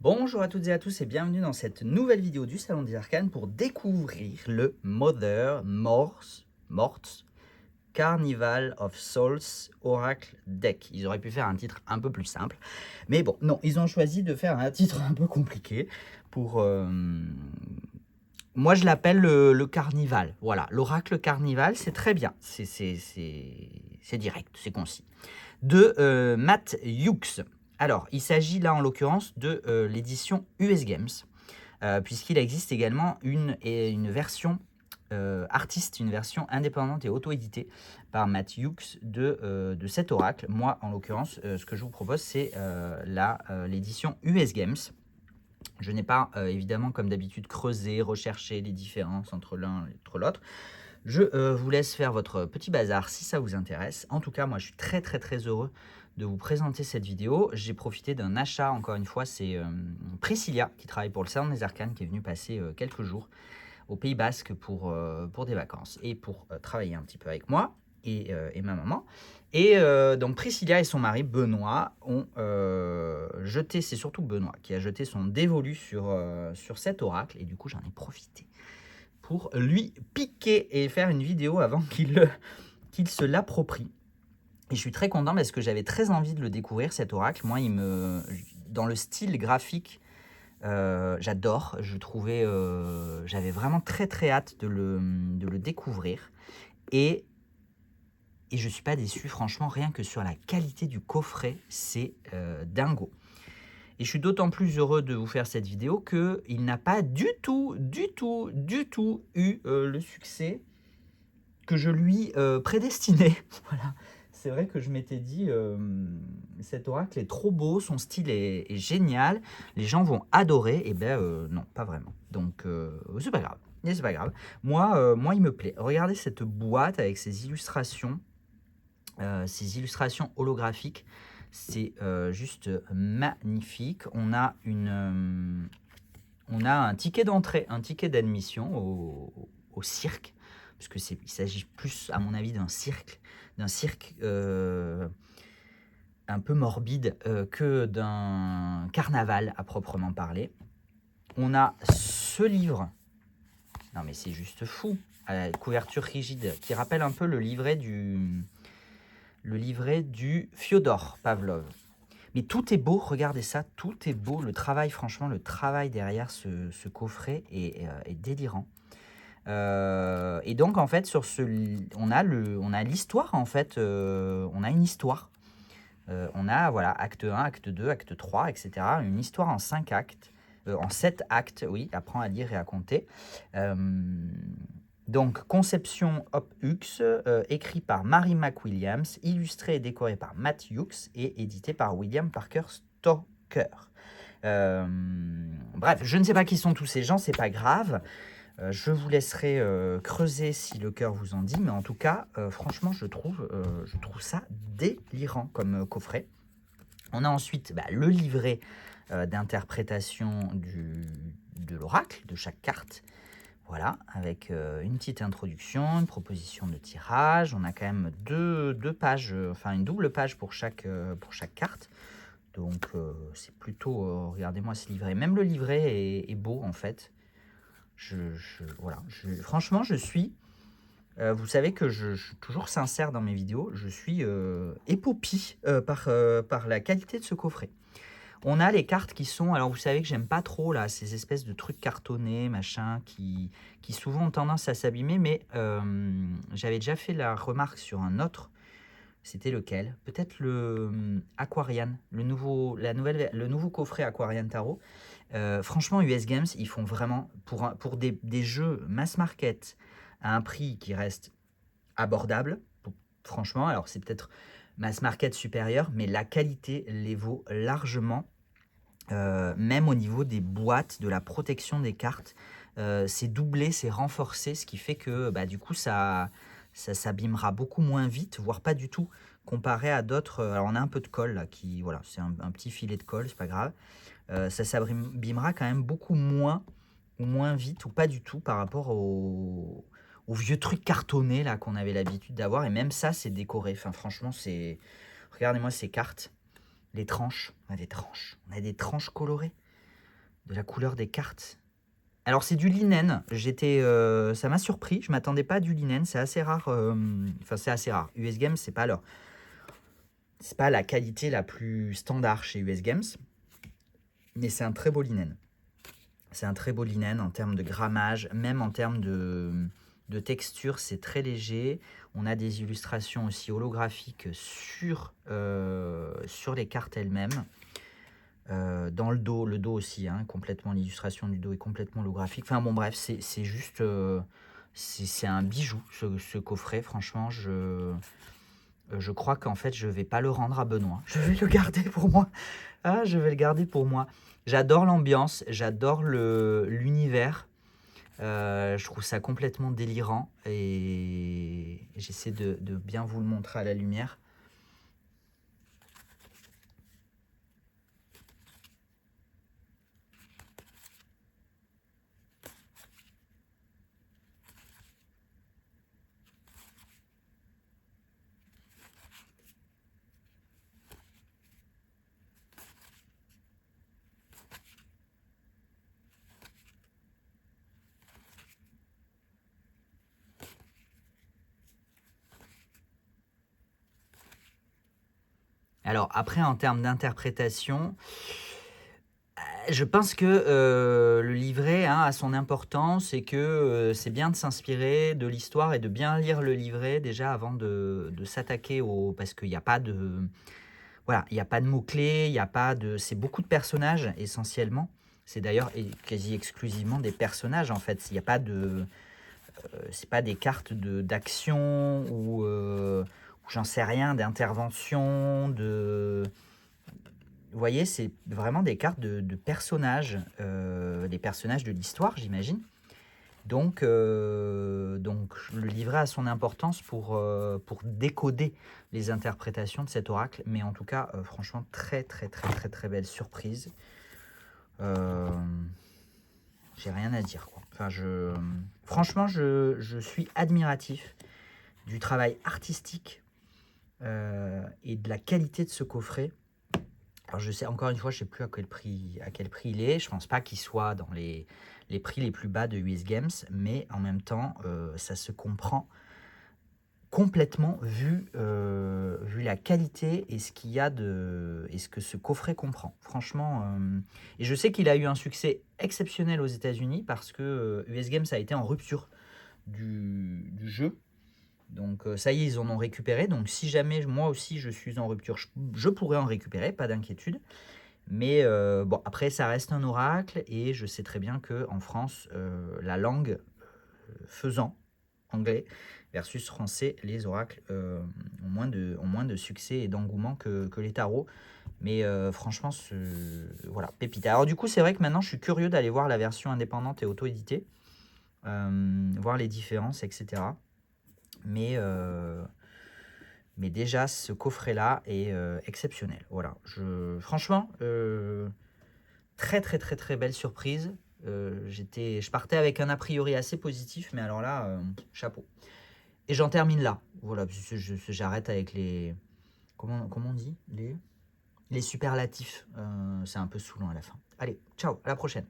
Bonjour à toutes et à tous et bienvenue dans cette nouvelle vidéo du Salon des Arcanes pour découvrir le Mother Morts Carnival of Souls Oracle Deck. Ils auraient pu faire un titre un peu plus simple, mais bon, non, ils ont choisi de faire un titre un peu compliqué pour... Moi, je l'appelle le Carnival. Voilà, l'Oracle Carnival, c'est très bien, c'est direct, c'est concis. De Matt Hughes. Alors, il s'agit là en l'occurrence de l'édition US Games, puisqu'il existe également une version artiste, une version indépendante et auto-éditée par Matt Hughes de cet oracle. Moi, en l'occurrence, ce que je vous propose, c'est l'édition US Games. Je n'ai pas, évidemment, comme d'habitude, creusé, recherché les différences entre l'un et l'autre. Je vous laisse faire votre petit bazar si ça vous intéresse. En tout cas, moi, je suis très heureux de vous présenter cette vidéo. J'ai profité d'un achat, encore une fois, c'est Priscilla, qui travaille pour le Salon des Arcanes, qui est venue passer quelques jours au Pays Basque pour des vacances et pour travailler un petit peu avec moi et ma maman. Et donc Priscilla et son mari Benoît ont jeté, c'est surtout Benoît qui a jeté son dévolu sur cet oracle, et du coup j'en ai profité pour lui piquer et faire une vidéo avant qu'il se l'approprie. Et je suis très content parce que j'avais très envie de le découvrir, cet oracle. Moi, dans le style graphique, j'adore. J'avais vraiment très hâte de le découvrir. Et je ne suis pas déçu, franchement, rien que sur la qualité du coffret, c'est dingo. Et je suis d'autant plus heureux de vous faire cette vidéo qu'il n'a pas du tout eu le succès que je lui prédestinais. Voilà. C'est vrai que je m'étais dit, cet oracle est trop beau, son style est génial, les gens vont adorer. Et ben non, pas vraiment. Donc c'est pas grave. C'est pas grave. Moi, il me plaît. Regardez cette boîte avec ces illustrations holographiques. C'est juste magnifique. On a un ticket d'entrée, un ticket d'admission au cirque, puisqu'il s'agit plus, à mon avis, d'un cirque un peu morbide que d'un carnaval à proprement parler. On a ce livre, non mais c'est juste fou, à la couverture rigide, qui rappelle un peu le livret du Fyodor Pavlov. Mais tout est beau, regardez ça, tout est beau. Le travail, franchement, le travail derrière ce coffret est délirant. Et donc, en fait, on a l'histoire, en fait, on a une histoire. On a, voilà, acte 1, acte 2, acte 3, etc. Une histoire en 5 actes, en 7 actes, oui, apprends à lire et à compter. Donc, conception Hop Hughes, écrit par Mary McWilliams, illustré et décoré par Matt Hughes et édité par William Parker Stoker. Bref, je ne sais pas qui sont tous ces gens, c'est pas grave. Je vous laisserai creuser si le cœur vous en dit, mais en tout cas, franchement, je trouve ça délirant comme coffret. On a ensuite le livret d'interprétation de l'oracle, de chaque carte. Voilà, avec une petite introduction, une proposition de tirage. On a quand même deux pages, enfin une double page pour chaque carte. Donc c'est plutôt, regardez-moi ce livret. Même le livret est beau en fait. Voilà, franchement, je suis... vous savez que je suis toujours sincère dans mes vidéos. Je suis époupi par la qualité de ce coffret. On a les cartes qui sont... Alors, vous savez que j'aime pas trop là, ces espèces de trucs cartonnés, machin, qui souvent ont tendance à s'abîmer. Mais j'avais déjà fait la remarque sur un autre. C'était lequel? Peut-être le Aquarian, le nouveau coffret Aquarian Tarot. Franchement, US Games, ils font vraiment, pour des jeux mass market à un prix qui reste abordable, franchement, alors c'est peut-être mass market supérieur, mais la qualité les vaut largement, même au niveau des boîtes, de la protection des cartes. C'est doublé, c'est renforcé, ce qui fait que du coup ça s'abîmera beaucoup moins vite, voire pas du tout, comparé à d'autres. Alors on a un peu de colle là, voilà, c'est un petit filet de colle, c'est pas grave. Ça s'abîmera quand même beaucoup moins, ou moins vite, ou pas du tout, par rapport aux vieux trucs cartonnés là qu'on avait l'habitude d'avoir. Et même ça, c'est décoré. Enfin, franchement, regardez-moi ces cartes, les tranches. On a des tranches colorées. de la couleur des cartes. Alors c'est du linen, ça m'a surpris, je m'attendais pas à du linen, c'est assez rare, enfin c'est assez rare. US Games, c'est pas la qualité la plus standard chez US Games, mais c'est un très beau linen. C'est un très beau linen en termes de grammage, même en termes de texture, c'est très léger. On a des illustrations aussi holographiques sur les cartes elles-mêmes. Dans le dos aussi, hein, complètement, l'illustration du dos est complètement holographique. Enfin bon, bref, c'est juste, c'est un bijou, ce coffret. Franchement, je crois qu'en fait, je vais pas le rendre à Benoît. Je vais le garder pour moi. Ah, je vais le garder pour moi. J'adore l'ambiance, j'adore l'univers. Je trouve ça complètement délirant et j'essaie de bien vous le montrer à la lumière. Alors après, en termes d'interprétation, je pense que le livret, hein, a son importance et que c'est bien de s'inspirer de l'histoire et de bien lire le livret déjà avant de s'attaquer au... Parce qu'il n'y a pas de... Voilà, il n'y a pas de mots-clés, il y a pas de... C'est beaucoup de personnages essentiellement. C'est d'ailleurs quasi exclusivement des personnages en fait. Il n'y a pas de... c'est pas des cartes d'action ou j'en sais rien, d'intervention, de... Vous voyez, c'est vraiment des cartes de personnages, des personnages de l'histoire, j'imagine. Donc le livret a son importance pour décoder les interprétations de cet oracle. Mais en tout cas, franchement, très très très très très belle surprise. J'ai rien à dire, quoi. Enfin, franchement, je suis admiratif du travail artistique et de la qualité de ce coffret. Alors je sais, encore une fois, je ne sais plus à quel prix il est. Je ne pense pas qu'il soit dans les prix les plus bas de US Games, mais en même temps, ça se comprend complètement vu la qualité et ce qu'il y a et ce que ce coffret comprend. Franchement, et je sais qu'il a eu un succès exceptionnel aux États-Unis parce que US Games a été en rupture du jeu. Donc ça y est, ils en ont récupéré. Donc si jamais moi aussi je suis en rupture, je pourrais en récupérer, pas d'inquiétude. Mais bon, après ça reste un oracle et je sais très bien qu'en France, la langue faisant, anglais versus français, les oracles ont moins de succès et d'engouement que les tarots. Mais franchement, voilà, pépite. Alors du coup, c'est vrai que maintenant, je suis curieux d'aller voir la version indépendante et auto-éditée, voir les différences, etc. Mais déjà, ce coffret-là est exceptionnel. Voilà, franchement, très très très très belle surprise. Je partais avec un a priori assez positif, mais alors là, chapeau. Et j'en termine là. Voilà, j'arrête avec les... Comment on dit les superlatifs. C'est un peu saoulant à la fin. Allez, ciao, à la prochaine.